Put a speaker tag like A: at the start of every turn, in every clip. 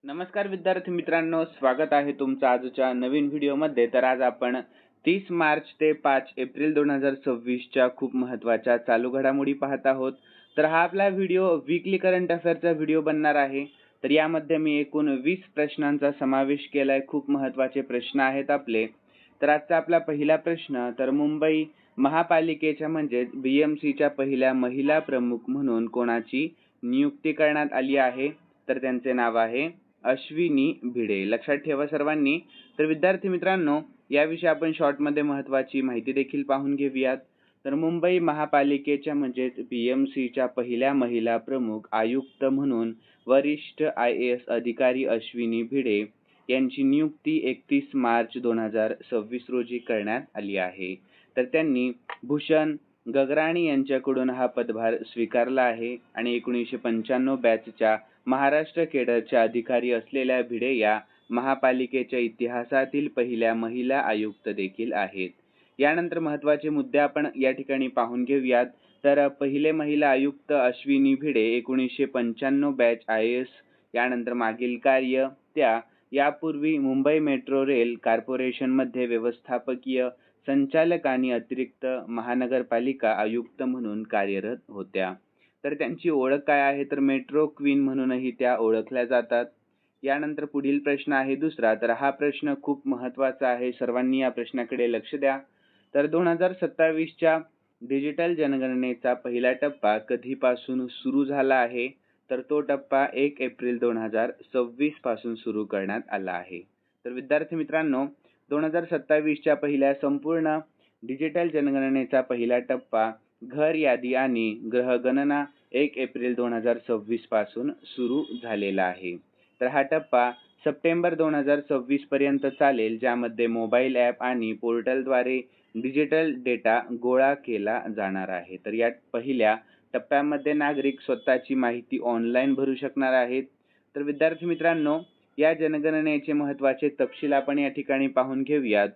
A: नमस्कार विद्यार्थी मित्रांनो, स्वागत आहे तुमचं आजच्या नवीन व्हिडिओमध्ये. तर आज आपण 30 मार्च ते 5 एप्रिल 2026च्या खूप महत्त्वाच्या चालू घडामोडी पाहत आहोत. तर हा आपला व्हिडिओ वीकली करंट अफेअरचा व्हिडिओ बनणार आहे. तर यामध्ये मी एकूण 20 प्रश्नांचा समावेश केलाय. खूप महत्त्वाचे प्रश्न आहेत आपले. तर आजचा आपला पहिला प्रश्न, तर मुंबई महापालिकेच्या म्हणजेच BMCच्या पहिल्या महिला प्रमुख म्हणून कोणाची नियुक्ती करण्यात आली आहे? तर त्यांचे नाव आहे अश्विनी भिडे. लक्षात ठेवा सर्वांनी. तर विद्यार्थी मित्रांनो, याविषयी आपण शॉर्टमध्ये महत्त्वाची माहिती देखील पाहून घेऊयात. तर मुंबई महापालिकेच्या म्हणजेच BMCच्या पहिल्या महिला प्रमुख आयुक्त म्हणून वरिष्ठ IAS अधिकारी अश्विनी भिडे यांची नियुक्ती 31 मार्च 2026 रोजी करण्यात आली आहे. तर त्यांनी भूषण गगराणी यांच्याकडून हा पदभार स्वीकारला आहे आणि 1995 बॅचच्या महाराष्ट्र केडरच्या अधिकारी असलेल्या भिडे या महापालिकेच्या इतिहासातील पहिल्या महिला आयुक्त देखील आहेत. यानंतर महत्त्वाचे मुद्दे आपण या ठिकाणी पाहून घेऊयात. तर पहिले महिला आयुक्त अश्विनी भिडे 1995 बॅच IAS. यानंतर मागील कार्य त्या यापूर्वी मुंबई मेट्रो रेल कॉर्पोरेशनमध्ये व्यवस्थापकीय संचालक आणि अतिरिक्त महानगरपालिका आयुक्त म्हणून कार्यरत होत्या. तर त्यांची ओळख काय आहे? तर मेट्रो क्वीन म्हणूनही त्या ओळखल्या जातात. यानंतर पुढील प्रश्न आहे दुसरा. तर हा प्रश्न खूप महत्त्वाचा आहे. सर्वांनी या प्रश्नाकडे लक्ष द्या. तर 2027च्या डिजिटल जनगणनेचा पहिला टप्पा कधीपासून सुरू झाला आहे? तर तो टप्पा 1 एप्रिल 2026 पासून सुरू करण्यात आला आहे. तर विद्यार्थी मित्रांनो, 2027च्या पहिल्या संपूर्ण डिजिटल जनगणनेचा पहिला टप्पा घर यादी आणि ग्रहगणना 1 एप्रिल 2026 पासून सुरू झालेला आहे. तर हा टप्पा सप्टेंबर 2026 पर्यंत चालेल, ज्यामध्ये मोबाईल ॲप आणि पोर्टलद्वारे डिजिटल डेटा गोळा केला जाणार आहे. तर या पहिल्या टप्प्यामध्ये नागरिक स्वतःची माहिती ऑनलाईन भरू शकणार आहेत. तर विद्यार्थी मित्रांनो, या जनगणनेचे महत्त्वाचे तपशील आपण या ठिकाणी पाहून घेऊयात.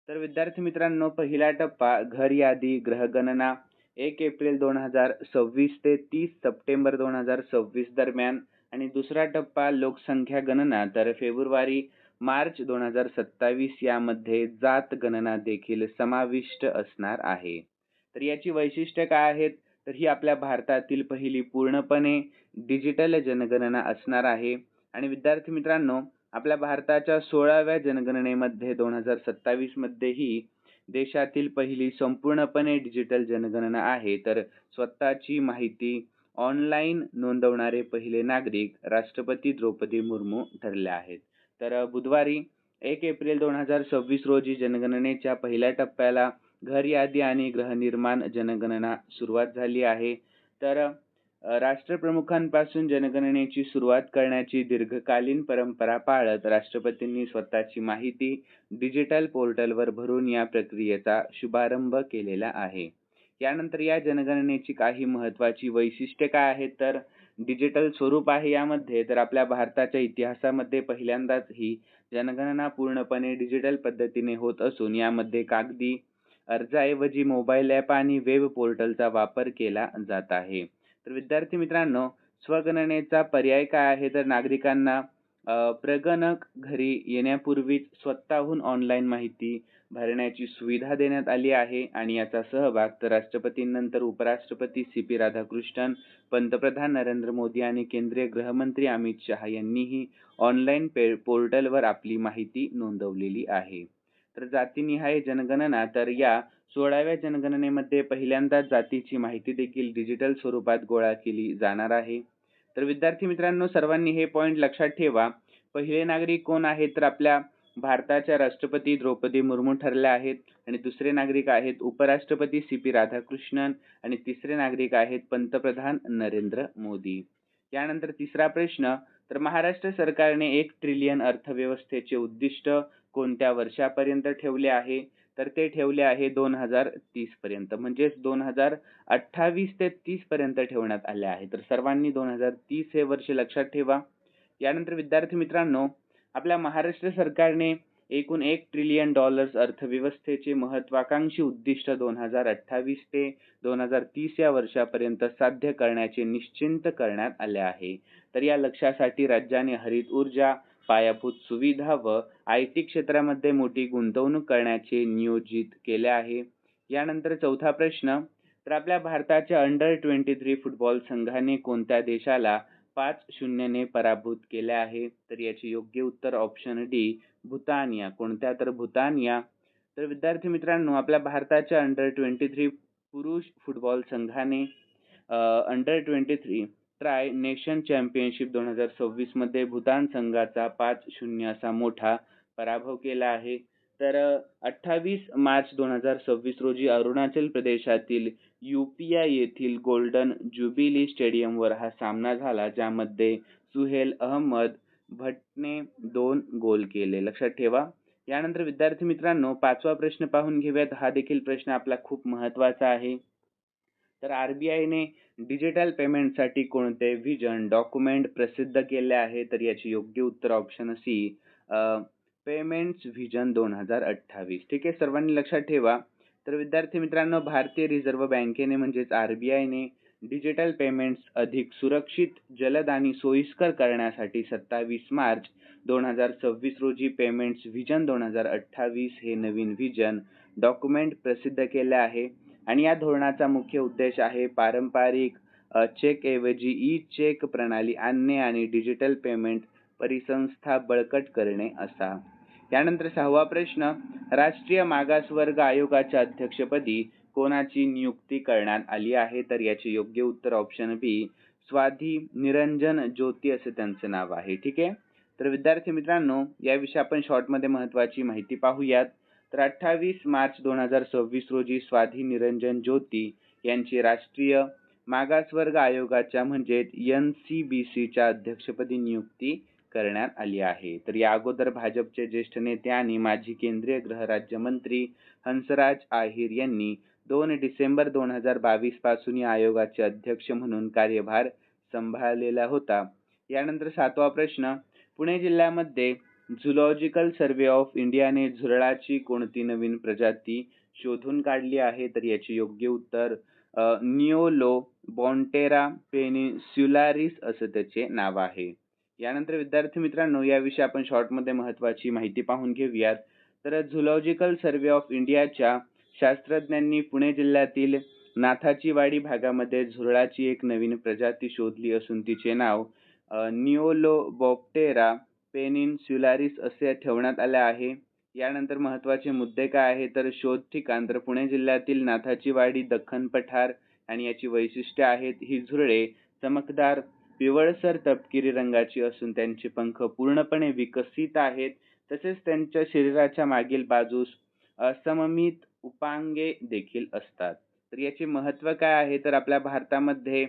A: तर विद्यार्थी मित्रांनो, पहिला टप्पा घर यादी ग्रहगणना 1 एप्रिल 2026 ते 30 सप्टेंबर 2026 दरम्यान आणि दुसरा टप्पा लोकसंख्या गणना तर फेब्रुवारी मार्च 2027 यामध्ये जात गणना देखील समाविष्ट असणार आहे. तर याची वैशिष्ट्य काय आहेत? तर ही आपल्या भारतातील पहिली पूर्णपणे डिजिटल जनगणना असणार आहे. आणि विद्यार्थी मित्रांनो, आपल्या भारताच्या 16व्या जनगणनेमध्ये 2027 मध्ये ही देशातील पहिली संपूर्णपणे डिजिटल जनगणना आहे. तर स्वतःची माहिती ऑनलाईन नोंदवणारे पहिले नागरिक राष्ट्रपती द्रौपदी मुर्मू ठरले आहेत. तर बुधवारी 1 एप्रिल 2026 रोजी जनगणनेच्या पहिल्या टप्प्याला घर यादी आणि गृहनिर्माण जनगणना सुरुवात झाली आहे. तर राष्ट्रप्रमुखांपासून जनगणनेची सुरुवात करण्याची दीर्घकालीन परंपरा पाळत राष्ट्रपतींनी स्वतःची माहिती डिजिटल पोर्टलवर भरून या प्रक्रियेचा शुभारंभ केलेला आहे. यानंतर या जनगणनेची काही महत्त्वाची वैशिष्ट्ये काय आहेत? तर डिजिटल स्वरूप आहे यामध्ये. तर आपल्या भारताच्या इतिहासामध्ये पहिल्यांदाच ही जनगणना पूर्णपणे डिजिटल पद्धतीने होत असून यामध्ये कागदी अर्जाऐवजी मोबाईल ॲप आणि वेब पोर्टलचा वापर केला जात आहे. तर विद्यार्थी मित्रांनो, स्वगणनेचा पर्याय काय आहे? तर नागरिकांना प्रगणक घरी येण्यापूर्वीच स्वतःहून ऑनलाईन माहिती भरण्याची सुविधा देण्यात आली आहे आणि याचा सहभाग तर राष्ट्रपतींनंतर उपराष्ट्रपती CP राधाकृष्णन, पंतप्रधान नरेंद्र मोदी आणि केंद्रीय गृहमंत्री अमित शहा यांनीही ऑनलाईन पोर्टलवर आपली माहिती नोंदवलेली आहे. तर जातीनिहाय जनगणना तर या 16व्या जनगणनेमध्ये पहिल्यांदाच जातीची माहिती देखील डिजिटल स्वरूपात गोळा केली जाणार आहे. तर विद्यार्थी मित्रांनो, सर्वांनी हे पॉइंट लक्षात ठेवा. पहिले नागरिक कोण आहेत? तर आपल्या भारताच्या राष्ट्रपती द्रौपदी मुर्मू ठरल्या आहेत आणि दुसरे नागरिक आहेत उपराष्ट्रपती CP राधाकृष्णन आणि तिसरे नागरिक आहेत पंतप्रधान नरेंद्र मोदी. यानंतर तिसरा प्रश्न, तर महाराष्ट्र सरकारने 1 ट्रिलियन अर्थव्यवस्थेचे उद्दिष्ट कोणत्या वर्षापर्यंत ठेवले आहे? तर ते ठेवले आहे 2030 पर्यंत, म्हणजेच 2028 ते 30 पर्यंत ठेवण्यात आले आहे. तर सर्वांनी 2030 हे वर्ष लक्षात ठेवा. यानंतर विद्यार्थी मित्रांनो, आपल्या महाराष्ट्र सरकारने एकूण $1 ट्रिलियन अर्थव्यवस्थेचे महत्वाकांक्षी उद्दिष्ट 2028 ते 2030 या वर्षापर्यंत साध्य करण्याचे निश्चित करण्यात आले आहे. तर या लक्ष्यासाठी राज्याने हरित ऊर्जा, पायाभूत सुविधा व IT क्षेत्रामध्ये मोठी गुंतवणूक करण्याचे नियोजित केले आहे. यानंतर चौथा प्रश्न, तर आपल्या भारताच्या अंडर-23 फुटबॉल संघाने कोणत्या देशाला 5-0 ने पराभूत केले आहे? तर याचे योग्य उत्तर ऑप्शन डी, भूतानिया. कोणत्या? तर भूतानिया. तर विद्यार्थी मित्रांनो, आपल्या भारताच्या अंडर-23 पुरुष फुटबॉल संघाने अंडर-23 ट्राय नेशन चॅम्पियनशिप 2026 मध्ये भूतान संघाचा 5-0 असा मोठा पराभव केला आहे. तर 28 मार्च 2026 रोजी अरुणाचल प्रदेशातील युपिया येथील गोल्डन ज्युबिली स्टेडियमवर हा सामना झाला, ज्यामध्ये सुहेल अहमद भट्टने 2 गोल केले. लक्षात ठेवा. यानंतर विद्यार्थी मित्रांनो, 5वा प्रश्न पाहून घेऊयात. हा देखील प्रश्न आपला खूप महत्त्वाचा आहे. तर RBIने डिजिटल पेमेंटसाठी कोणते व्हिजन डॉक्युमेंट प्रसिद्ध केले आहे? तर याचे योग्य उत्तर ऑप्शन सी, पेमेंट्स व्हिजन 2028. ठीक आहे, सर्वांनी लक्षात ठेवा. तर विद्यार्थी मित्रांनो, भारतीय रिझर्व्ह बँकेने म्हणजेच RBIने डिजिटल पेमेंट्स अधिक सुरक्षित, जलद आणि सोयीस्कर करण्यासाठी 27 मार्च 2026 रोजी पेमेंट्स व्हिजन 2028 हे नवीन व्हिजन डॉक्युमेंट प्रसिद्ध केले आहे. आणि या धोरणाचा मुख्य उद्देश आहे पारंपरिक चेकऐवजी ई-चेक प्रणाली आणणे आणि डिजिटल पेमेंट परिसंस्था बळकट करणे असा. यानंतर 6वा प्रश्न, राष्ट्रीय मागासवर्ग आयोगाच्या अध्यक्षपदी कोणाची नियुक्ती करण्यात आली आहे? तर याचे योग्य उत्तर ऑप्शन बी, स्वाधी निरंजन ज्योती असे त्यांचे नाव आहे. ठीक आहे. तर विद्यार्थी मित्रांनो, याविषयी आपण शॉर्टमध्ये महत्त्वाची माहिती पाहूयात. तर 28 मार्च 2026 रोजी स्वाधी निरंजन ज्योती यांची राष्ट्रीय मागासवर्ग आयोगाच्या म्हणजेच NCBCच्या अध्यक्षपदी नियुक्ती करण्यात आली आहे. तर या अगोदर भाजपचे ज्येष्ठ नेते आणि माजी केंद्रीय गृहराज्यमंत्री हंसराज आहिर यांनी 2 डिसेंबर 2022 पासून या आयोगाचे अध्यक्ष म्हणून कार्यभार सांभाळलेला होता. यानंतर 7वा प्रश्न, पुणे जिल्ह्यामध्ये झुलॉजिकल सर्व्हे ऑफ इंडियाने झुरळाची कोणती नवीन प्रजाती शोधून काढली आहे? तर याचे योग्य उत्तर निओलोबॉन्टेरा पेनिन्सुलारिस असं त्याचे नाव आहे. यानंतर विद्यार्थी मित्रांनो, याविषयी आपण शॉर्टमध्ये महत्त्वाची माहिती पाहून घेऊयात. तर झुलॉजिकल सर्व्हे ऑफ इंडियाच्या शास्त्रज्ञांनी पुणे जिल्ह्यातील नाथाची वाडी भागामध्ये झुरळाची एक नवीन प्रजाती शोधली असून तिचे नाव निओलोबॉप्टेरा पेनिन्सुलारिस असे ठेवण्यात आले आहे. यानंतर महत्त्वाचे मुद्दे काय आहे? तर शोध ठिकाण, तर पुणे जिल्ह्यातील नाथाची वाडी, दख्खन पठार आणि याची वैशिष्ट्ये आहेत. ही झुरळे चमकदार पिवळसर तपकिरी रंगाची असून त्यांचे पंख पूर्णपणे विकसित आहेत. तसेच त्यांच्या शरीराच्या मागील बाजूस असममित उपांगे देखील असतात. तर याचे महत्त्व काय आहे? तर आपल्या भारतामध्ये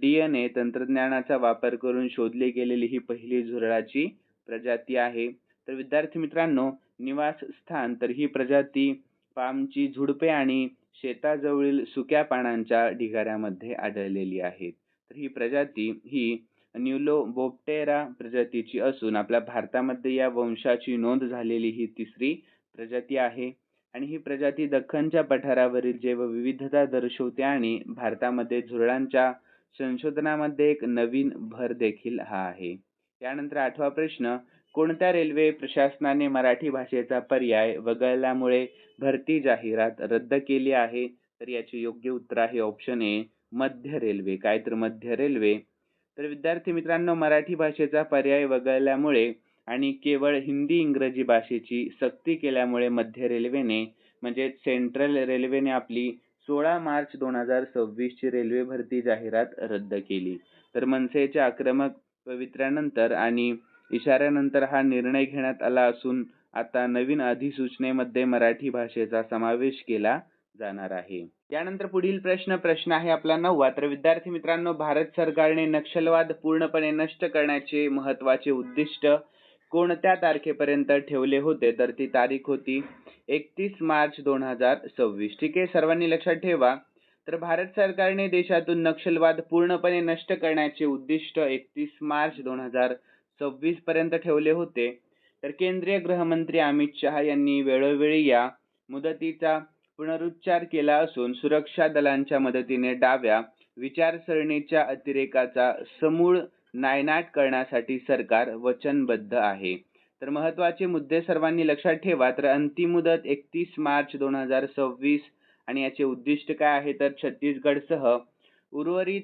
A: DNA तंत्रज्ञानाचा वापर करून शोधली गेलेली ही पहिली झुरळाची प्रजाती आहे. तर विद्यार्थी मित्रांनो, निवासस्थान, तर ही प्रजाती पामची झुडपे आणि शेताजवळील सुक्या पानांच्या ढिगाऱ्यामध्ये आढळलेली आहे. तर ही प्रजाती ही निओलोबॉप्टेरा प्रजातीची असून आपल्या भारतामध्ये या वंशाची नोंद झालेली ही तिसरी प्रजाती आहे. आणि ही प्रजाती दख्खनच्या पठारावरील जैवविविधता दर्शवते आणि भारतामध्ये झुरळांच्या संशोधनामध्ये एक नवीन भर देखील हा आहे. यानंतर 8वा प्रश्न, कोणत्या रेल्वे प्रशासनाने मराठी भाषेचा पर्याय वगळल्यामुळे भरती जाहिरात रद्द केली आहे? तर याचे योग्य उत्तर आहे ऑप्शन ए, मध्य रेल्वे. काय? तर मध्य रेल्वे. तर विद्यार्थी मित्रांनो, मराठी भाषेचा पर्याय वगळल्यामुळे आणि केवळ हिंदी इंग्रजी भाषेची सक्ती केल्यामुळे मध्य रेल्वेने म्हणजे सेंट्रल रेल्वेने आपली 16 मार्च 2026 ची रेल्वे भरती जाहिरात रद्द केली. तर मनसेच्या आक्रमक पवित्र्यानंतर आणि इशाऱ्यानंतर हा निर्णय घेण्यात आला असून आता नवीन अधिसूचनेमध्ये मराठी भाषेचा समावेश केला जाणार आहे. यानंतर पुढील प्रश्न आहे आपला 9वा. तर विद्यार्थी मित्रांनो, भारत सरकारने नक्षलवाद पूर्णपणे नष्ट करण्याचे महत्त्वाचे उद्दिष्ट कोणत्या तारखेपर्यंत ठेवले होते? तर ती तारीख होती 31 मार्च 2026. ठीक आहे, सर्वांनी लक्षात ठेवा. तर भारत सरकारने देशातून नक्षलवाद पूर्णपणे नष्ट करण्याचे उद्दिष्ट 31 मार्च 2026 पर्यंत ठेवले होते. तर केंद्रीय गृहमंत्री अमित शहा यांनी वेळोवेळी या मुदतीचा पुनरुच्चार केला असून सुरक्षा दलांच्या मदतीने डाव्या विचारसरणीच्या अतिरेकाचा समूळ नायनाट करण्यासाठी सरकार वचनबद्ध आहे. तर महत्त्वाचे मुद्दे सर्वांनी लक्षात ठेवा. तर अंतिम मुदत 31 मार्च 2026 आणि याचे उद्दिष्ट काय आहे तर छत्तीसगडसह उर्वरित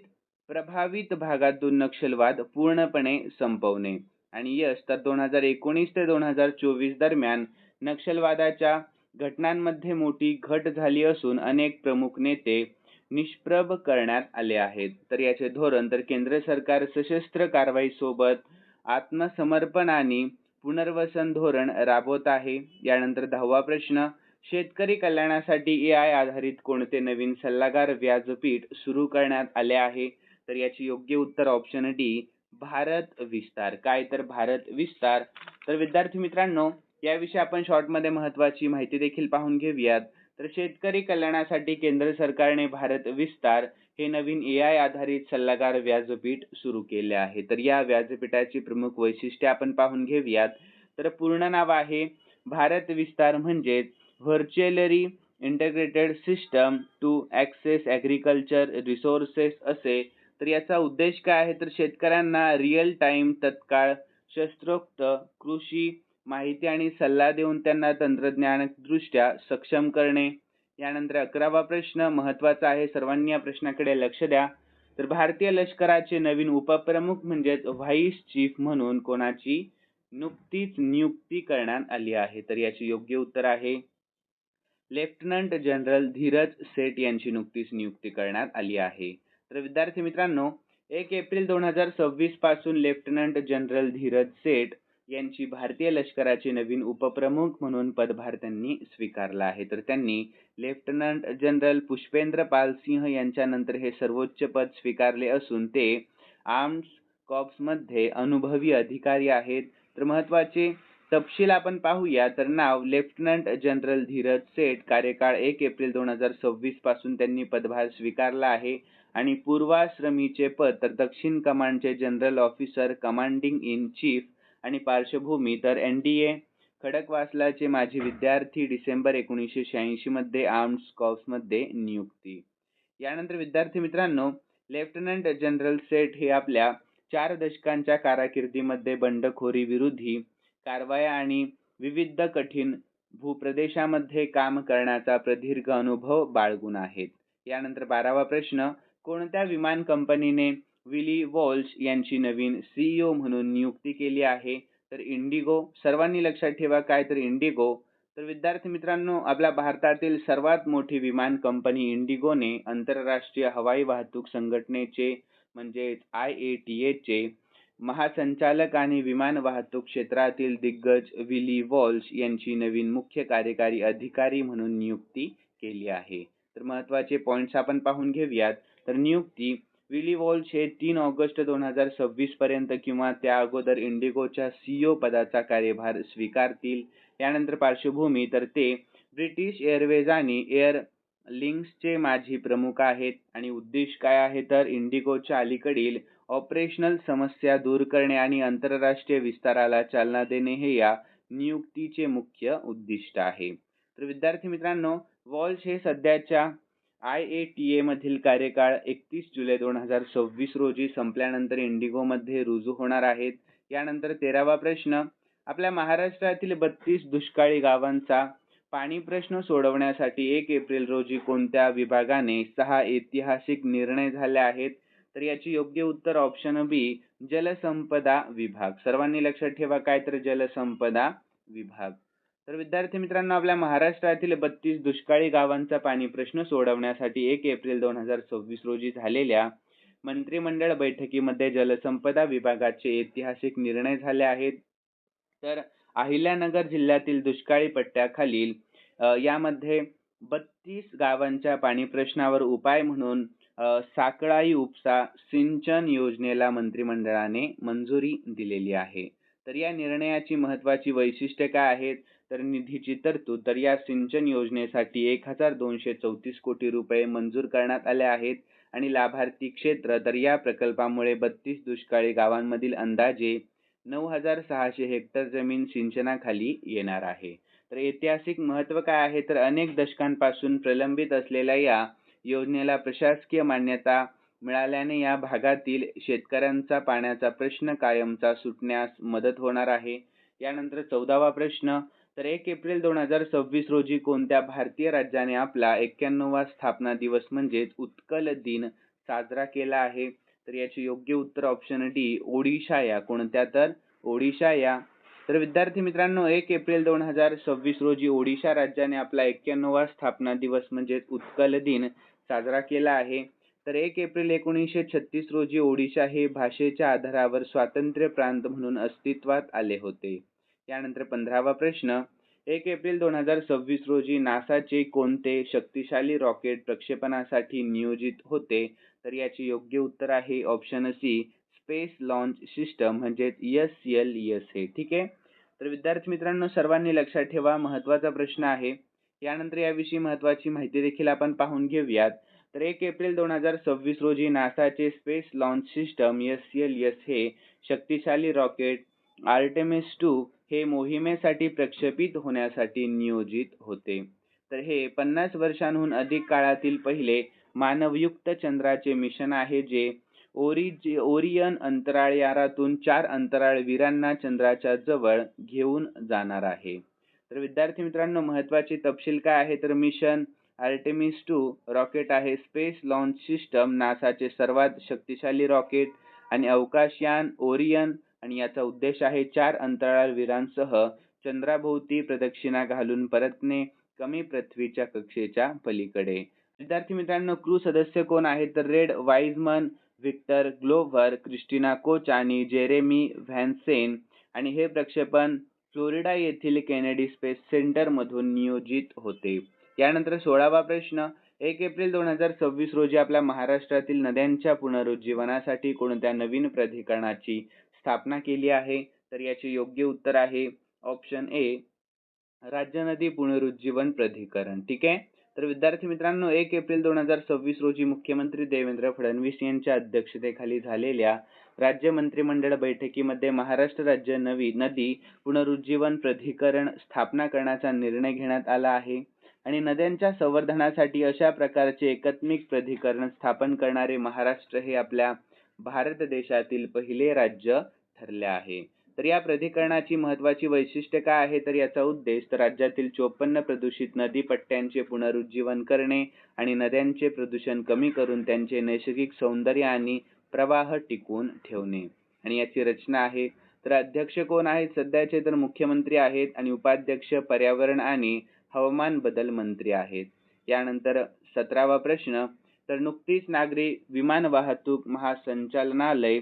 A: प्रभावित भागातून नक्षलवाद पूर्णपणे संपवणे आणि यश तर 2019 ते 2024 दरम्यान नक्षलवादाच्या घटनांमध्ये मोठी घट झाली असून अनेक प्रमुख नेते निष्प्रभ करण्यात आले आहेत. तर याचे धोरण तर केंद्र सरकार सशस्त्र कारवाई सोबत आत्मसमर्पण आणि पुनर्वसन धोरण राबवत आहे. यानंतर 10वा प्रश्न, शेतकरी कल्याणासाठी AI आधारित कोणते नवीन सल्लागार व्यासपीठ सुरू करण्यात आले आहे तर याचे योग्य उत्तर ऑप्शन डी, भारत विस्तार. काय तर भारत विस्तार. तर विद्यार्थी मित्रांनो, याविषयी आपण शॉर्टमध्ये महत्त्वाची माहिती देखील पाहून घेऊयात. तर शेतकरी कल्याणासाठी केंद्र सरकारने भारत विस्तार हे नवीन AI आधारित सल्लागार व्यासपीठ सुरू केले आहे. तर या व्यासपीठाची प्रमुख वैशिष्ट्ये आपण पाहून घेऊयात. तर पूर्ण नाव आहे भारत विस्तार म्हणजेच virtually integrated system to access agriculture resources असे. तर याचा उद्देश काय आहे तर शेतकऱ्यांना रिअल टाइम तत्काळ शस्त्रोक्त कृषी माहिती आणि सल्ला देऊन त्यांना तंत्रज्ञानदृष्ट्या सक्षम करणे. यानंतर 11वा प्रश्न महत्त्वाचा आहे, सर्वांनी या प्रश्नाकडे लक्ष द्या. तर भारतीय लष्कराचे नवीन उपप्रमुख म्हणजेच व्हाईस चीफ म्हणून कोणाची नुकतीच नियुक्ती करण्यात आली आहे तर याचे योग्य उत्तर आहे लेफ्टनंट जनरल धीरज सेठ यांची नुकतीच नियुक्ती करण्यात आली आहे. तर विद्यार्थी मित्रांनो, 1 एप्रिल 2026 पासून लेफ्टनंट जनरल धीरज सेठ यांची भारतीय लष्कराचे नवीन उपप्रमुख म्हणून पदभार त्यांनी स्वीकारला आहे. तर त्यांनी लेफ्टनंट जनरल पुष्पेंद्र पाल सिंह यांच्यानंतर हे सर्वोच्च पद स्वीकारले असून ते आर्म्स कॉर्प्समध्ये अनुभवी अधिकारी आहेत. तर महत्त्वाचे तपशील आपण पाहूया. तर नाव लेफ्टनंट जनरल धीरज सेठ, कार्यकाळ 1 एप्रिल 2026 पासून त्यांनी पदभार स्वीकारला आहे आणि पूर्वाश्रमीचे पद तर दक्षिण कमांडचे general officer commanding in chief आणि पार्श्वभूमी तर NDA खडकवासलाचे माजी विद्यार्थी, डिसेंबर 1986 मध्ये आर्म्स कॉर्प्समध्ये नियुक्ती. यानंतर विद्यार्थी मित्रांनो, लेफ्टनंट जनरल सेठ हे आपल्या 4 दशकांच्या कारकिर्दीमध्ये बंडखोरी विरोधी कारवाया आणि विविध कठीण भूप्रदेशामध्ये काम करण्याचा प्रदीर्घ अनुभव बाळगून आहेत. यानंतर 12वा प्रश्न, कोणत्या विमान कंपनीने विली वॉल्श यांची नवीन CEO म्हणून नियुक्ती केली आहे तर इंडिगो. सर्वांनी लक्षात ठेवा काय तर इंडिगो. तर विद्यार्थी मित्रांनो, आपल्या भारतातील सर्वात मोठी विमान कंपनी इंडिगोने आंतरराष्ट्रीय हवाई वाहतूक संघटनेचे म्हणजेच IATA चे महासंचालक आणि विमान वाहतूक क्षेत्रातील दिग्गज विली वॉल्श यांची नवीन मुख्य कार्यकारी अधिकारी म्हणून नियुक्ती केली आहे. तर महत्त्वाचे पॉइंट्स आपण पाहून घेऊयात. तर नियुक्ती, विली वॉल्श हे 3 ऑगस्ट 2026 पर्यंत किंवा त्या अगोदर इंडिगोच्या CEO पदाचा कार्यभार स्वीकारतील. यानंतर पार्श्वभूमी तर ते ब्रिटिश एअरवेज आणि एअर लिंक्सचे माजी प्रमुख आहेत आणि उद्देश काय आहे तर इंडिगोच्या अलीकडील ऑपरेशनल समस्या दूर करणे आणि आंतरराष्ट्रीय विस्ताराला चालना देणे हे या नियुक्तीचे मुख्य उद्दिष्ट आहे. तर विद्यार्थी मित्रांनो, वॉल्श हे सध्याच्या IATA मधील कार्यकाळ 31 जुलै 2026 रोजी संपल्यानंतर इंडिगोमध्ये रुजू होणार आहेत. यानंतर 13वा प्रश्न, आपल्या महाराष्ट्रातील 32 दुष्काळी गावांचा पाणी प्रश्न सोडवण्यासाठी 1 एप्रिल रोजी कोणत्या विभागाने 6 ऐतिहासिक निर्णय झाले आहेत तर याचे योग्य उत्तर ऑप्शन बी, जलसंपदा विभाग. सर्वांनी लक्षात ठेवा काय तर जलसंपदा विभाग. तर विद्यार्थी मित्रांनो, आपल्या महाराष्ट्रातील 32 दुष्काळी गावांचा पाणी प्रश्न सोडवण्यासाठी 1 एप्रिल 2026 रोजी झालेल्या मंत्रिमंडळ बैठकीमध्ये जलसंपदा विभागाचे ऐतिहासिक निर्णय झाले आहेत. तर अहिल्यानगर जिल्ह्यातील दुष्काळी पट्ट्याखालील यामध्ये 32 गावांच्या पाणी प्रश्नावर उपाय म्हणून साकळाई उपसा सिंचन योजनेला मंत्रिमंडळाने मंजुरी दिलेली आहे. तर या निर्णयाची महत्त्वाची वैशिष्ट्ये काय आहेत तर निधीची तरतूद, तर या सिंचन योजनेसाठी 1234 कोटी रुपये मंजूर करण्यात आले आहेत आणि लाभार्थी क्षेत्र, तर या प्रकल्पामुळे 32 दुष्काळी गावांमधील अंदाजे 9,600 हेक्टर जमीन सिंचनाखाली येणार आहे. तर ऐतिहासिक महत्त्व काय आहे, तर अनेक दशकांपासून प्रलंबित असलेल्या या योजनेला प्रशासकीय मान्यता मिळाल्याने या भागातील शेतकऱ्यांचा पाण्याचा प्रश्न कायमचा सुटण्यास मदत होणार आहे. यानंतर 14वा प्रश्न, तर 1 एप्रिल 2026 रोजी कोणत्या भारतीय राज्याने आपला 91वा स्थापना दिवस म्हणजेच उत्कल दिन साजरा केला आहे? तर याचे योग्य उत्तर ऑप्शन डी, ओडिशा या. कोणत्या? तर ओडिशा या. तर विद्यार्थी मित्रांनो, 1 एप्रिल 2026 रोजी ओडिशा राज्याने आपला 91वा स्थापना दिवस म्हणजेच उत्कल दिन साजरा केला आहे. तर 1 एप्रिल 1936 रोजी ओडिशा हे भाषेच्या आधारावर स्वातंत्र्य प्रांत म्हणून अस्तित्वात आले होते. यानंतर 15वा प्रश्न, 1 एप्रिल 2026 रोजी नासाचे कोणते शक्तिशाली रॉकेट प्रक्षेपणासाठी नियोजित होते? तर याचे योग्य उत्तर आहे option C, space launch system म्हणजेच SLS हे. ठीक आहे. तर विद्यार्थी मित्रांनो, सर्वांनी लक्षात ठेवा, महत्त्वाचा प्रश्न आहे. यानंतर याविषयी महत्त्वाची माहिती देखील आपण पाहून घेऊयात. तर 1 एप्रिल 2026 रोजी नासाचे स्पेस लॉन्च सिस्टम SLS हे शक्तिशाली रॉकेट आर्टेमिस 2 हे मोहिमेसाठी प्रक्षेपित होण्यासाठी नियोजित होते. तर हे 50 वर्षांहून अधिक काळातील पहिले मानवयुक्त चंद्राचे मिशन आहे, जे ओरियन अंतराळयानातून 4 अंतराळवीरांना चंद्राच्या जवळ घेऊन जाणार आहे. तर विद्यार्थी मित्रांनो, महत्त्वाचे तपशील काय आहे, तर मिशन आर्टेमिस 2 रॉकेट आहे स्पेस लॉन्च सिस्टम, नासाचे सर्वात शक्तिशाली रॉकेट, आणि अवकाशयान ओरियन, आणि याचा उद्देश आहे 4 अंतराळवीरांसह चंद्राभोवती प्रदक्षिणा घालून परतणे, कमी पृथ्वीच्या कक्षेच्या पलीकडे. विद्यार्थी मित्रांनो, क्रू सदस्य कोण आहेत, तर Reid Wiseman, Victor Glover, Christina Koch आणि जेरेमी व्हॅन्सेन, आणि हे प्रक्षेपण फ्लोरिडा येथील केनेडी स्पेस सेंटर मधून नियोजित होते. यानंतर 16वा प्रश्न, 1 एप्रिल 2026 रोजी आपल्या महाराष्ट्रातील नद्यांच्या पुनरुज्जीवनासाठी कोणत्या नवीन प्राधिकरणाची स्थापना केली आहे? तर याचे योग्य उत्तर आहे ऑप्शन ए, राज्य नदी पुनरुज्जीवन प्राधिकरण. ठीक आहे. तर विद्यार्थी मित्रांनो, 1 एप्रिल 2026 रोजी मुख्यमंत्री देवेंद्र फडणवीस यांच्या अध्यक्षतेखाली झालेल्या राज्य मंत्रिमंडळ बैठकीमध्ये महाराष्ट्र राज्य नदी पुनरुज्जीवन प्राधिकरण स्थापना करण्याचा निर्णय घेण्यात आला आहे. आणि नद्यांच्या संवर्धनासाठी अशा प्रकारचे एकात्मिक प्राधिकरण स्थापन करणारे महाराष्ट्र हे आपल्या भारत देशातील पहिले राज्य ठरले आहे. तर या प्राधिकरणाची महत्त्वाची वैशिष्ट्ये काय आहे, तर याचा उद्देश तर राज्यातील 54 प्रदूषित नदी पट्ट्यांचे पुनरुज्जीवन करणे आणि नद्यांचे प्रदूषण कमी करून त्यांचे नैसर्गिक सौंदर्य आणि प्रवाह टिकवून ठेवणे. आणि याची रचना आहे, तर अध्यक्ष कोण आहेत सध्याचे, तर मुख्यमंत्री आहेत, आणि उपाध्यक्ष पर्यावरण आणि हवामान बदल मंत्री आहेत. यानंतर 17वा प्रश्न, तर नुकतीच नागरी विमान वाहतूक महासंचालनालय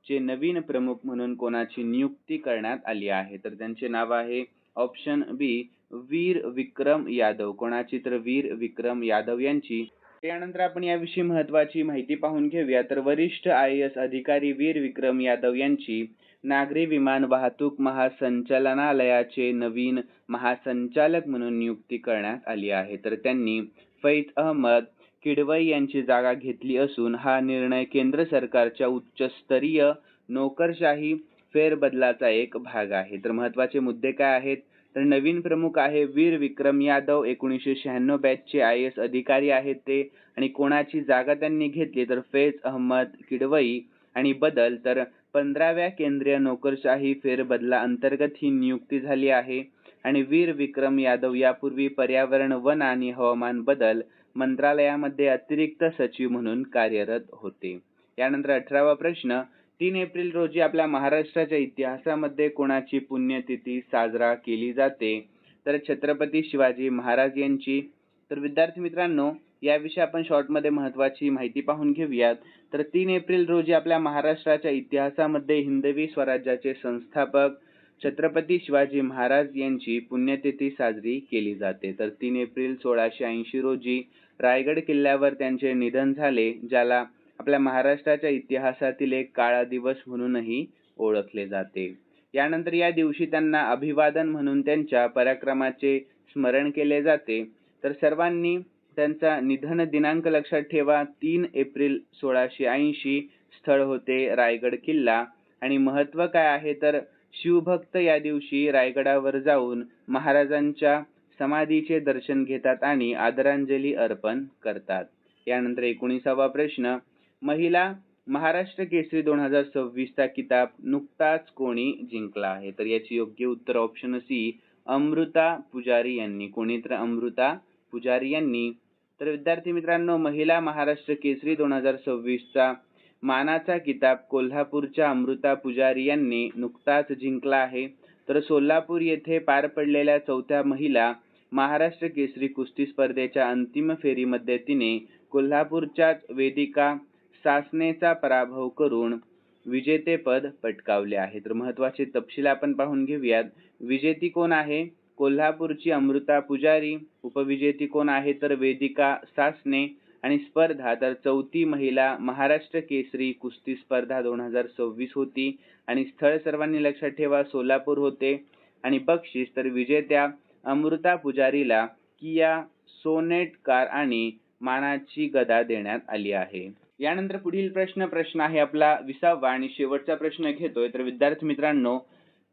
A: चे नवीन प्रमुख म्हणून कोणाची नियुक्ती करण्यात आली आहे? तर त्यांचे नाव आहे ऑप्शन बी, वीर विक्रम यादव. कोणाची? तर वीर विक्रम यादव यांची. त्यानंतर आपण याविषयी महत्त्वाची माहिती पाहून घेऊया. तर वरिष्ठ IAS अधिकारी वीर विक्रम यादव यांची नागरी विमान वाहतूक महासंचालनालयाचे नवीन महासंचालक म्हणून नियुक्ती करण्यात आली आहे. तर त्यांनी फैज अहमद किडवई यांची जागा घेतली असून हा निर्णय केंद्र सरकारच्या उच्चस्तरीय नोकरशाही फेरबदलाचा एक भाग आहे. तर महत्त्वाचे मुद्दे काय आहेत, तर नवीन प्रमुख आहे वीर विक्रम यादव, 1996 बॅचचे IAS अधिकारी आहेत ते, आणि कोणाची जागा त्यांनी घेतली, तर फैज अहमद किडवई. आणि बदल, तर 15व्या केंद्रीय नोकरशाही फेरबदला अंतर्गत ही नियुक्ती झाली आहे. आणि वीर विक्रम यादव यापूर्वी पर्यावरण, वन आणि हवामान बदल मंत्रालयामध्ये अतिरिक्त सचिव म्हणून कार्यरत होते. यानंतर 18वा प्रश्न, 3 एप्रिल रोजी आपल्या महाराष्ट्राच्या इतिहासामध्ये कोणाची पुण्यतिथी साजरा केली जाते? तर छत्रपती शिवाजी महाराज यांची. तर विद्यार्थी मित्रांनो, याविषयी आपण शॉर्टमध्ये महत्त्वाची माहिती पाहून घेऊयात. तर 3 एप्रिल रोजी आपल्या महाराष्ट्राच्या इतिहासामध्ये हिंदवी स्वराज्याचे संस्थापक छत्रपती शिवाजी महाराज यांची पुण्यतिथी साजरी केली जाते. तर 3 एप्रिल 1680 रोजी रायगड किल्ल्यावर त्यांचे निधन झाले, ज्याला आपल्या महाराष्ट्राच्या इतिहासातील एक काळा दिवस म्हणूनही ओळखले जाते. यानंतर या दिवशी त्यांना अभिवादन म्हणून त्यांच्या पराक्रमाचे स्मरण केले जाते. तर सर्वांनी त्यांचा निधन दिनांक लक्षात ठेवा, 3 एप्रिल 1680. स्थळ होते रायगड किल्ला. आणि महत्त्व काय आहे, तर शिवभक्त या दिवशी रायगडावर जाऊन महाराजांच्या समाधीचे दर्शन घेतात आणि आदरांजली अर्पण करतात. यानंतर 19वा प्रश्न, महिला महाराष्ट्र केसरी 2026 चा किताब नुकताच कोणी जिंकला आहे? तर याची योग्य उत्तर ऑप्शन सी, अमृता पुजारी यांनी. कोणी? तर अमृता पुजारी यांनी. तर विद्यार्थी मित्रांनो, महिला महाराष्ट्र केसरी 2026 चा मानाचा किताब कोल्हापूरच्या अमृता पुजारी यांनी नुकताच जिंकला आहे. तर सोलापूर येथे पार पडलेल्या 4थ्या महिला महाराष्ट्र केसरी कुस्ती स्पर्धेच्या अंतिम फेरीमध्ये तिने कोल्हापूरच्याच वेदिका सासनेचा पराभव करून विजेतेपद पटकावले आहे. तर महत्त्वाचे तपशील आपण पाहून घेऊयात. विजेती कोण आहे? कोल्हापूरची अमृता पुजारी. उपविजेती कोण आहे? तर वेदिका सासने. आणि स्पर्धा तर 4थी महिला महाराष्ट्र केसरी कुस्ती स्पर्धा 2026 होती आणि स्थळ सर्वांनी लक्षात ठेवा, सोलापूर होते. आणि बक्षीस तर विजेत्या अमृता पुजारीला किया सोनेट कार आणि मानाची गदा देण्यात आली आहे. यानंतर पुढील प्रश्न आहे आपला 20वा आणि शेवटचा प्रश्न घेतोय. तर विद्यार्थी मित्रांनो,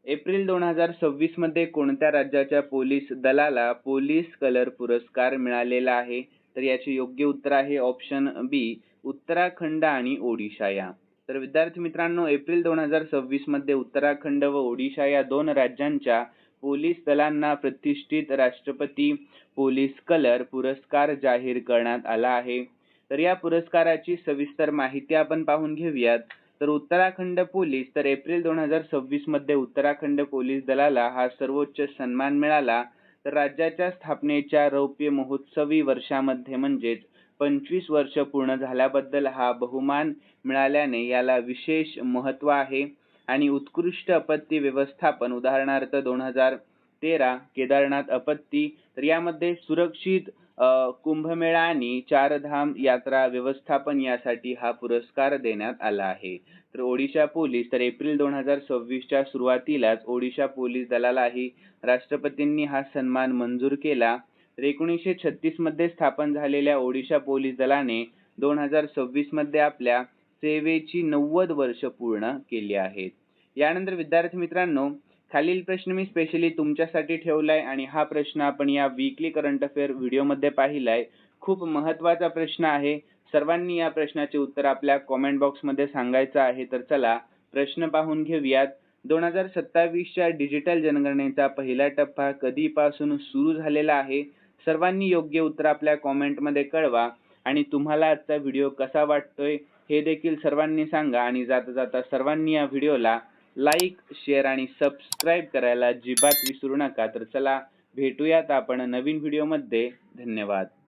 A: एप्रिल 2026 मध्ये कोणत्या राज्याच्या पोलीस दलाला पोलीस कलर पुरस्कार मिळालेला आहे? तर याचे योग्य उत्तर आहे ऑप्शन बी, उत्तराखंड आणि ओडिशा या. तर विद्यार्थी मित्रांनो, एप्रिल 2026 मध्ये उत्तराखंड व ओडिशा या 2 राज्यांच्या पोलीस दलांना प्रतिष्ठित राष्ट्रपती पोलीस कलर पुरस्कार जाहीर करण्यात आला आहे. तर या पुरस्काराची सविस्तर माहिती आपण पाहून घेऊयात. तर उत्तराखंड पोलीस, तर एप्रिल 2026 मध्ये उत्तराखंड पोलीस दलाला हा सर्वोच्च सन्मान मिळाला. तर राज्याच्या स्थापनेच्या रौप्य महोत्सवी वर्षामध्ये म्हणजेच 25 वर्ष पूर्ण झाल्याबद्दल हा बहुमान मिळाल्याने याला विशेष महत्त्व आहे. आणि उत्कृष्ट आपत्ती व्यवस्थापन, उदाहरणार्थ 2013 केदारनाथ आपत्ती, तर यामध्ये सुरक्षित कुंभमेळा आणि चारधाम यात्रा व्यवस्थापन यासाठी हा पुरस्कार देण्यात आला आहे. तर ओडिशा पोलीस, तर एप्रिल 2026 च्या सुरुवातीलाच ओडिशा पोलीस दलालाही राष्ट्रपतींनी हा सन्मान मंजूर केला. तर 1936 मध्ये स्थापन झालेल्या ओडिशा पोलीस दलाने 2026 मध्ये आपल्या सेवेची 90 वर्ष पूर्ण केली आहेत. यानंतर विद्यार्थी मित्रांनो, खालील प्रश्न मी स्पेशली तुमच्यासाठी ठेवलाय आणि हा प्रश्न आपण या वीकली करंट अफेअर व्हिडिओमध्ये पाहिलाय. खूप महत्त्वाचा प्रश्न आहे. सर्वांनी या प्रश्नाचे उत्तर आपल्या कमेंट बॉक्समध्ये सांगायचं आहे. तर चला प्रश्न पाहून घेऊयात. 2027 च्या डिजिटल जनगणनेचा पहिला टप्पा कधीपासून सुरू झालेला आहे? सर्वांनी योग्य उत्तर आपल्या कमेंटमध्ये कळवा. आणि तुम्हाला आजचा व्हिडिओ कसा वाटतोय हे देखील सर्वांनी सांगा. आणि जाता जाता सर्वांनी या व्हिडिओला लाईक, शेअर आणि सबस्क्राईब करायला अजिबात विसरू नका. तर चला भेटूयात आपण नवीन व्हिडिओमध्ये. धन्यवाद.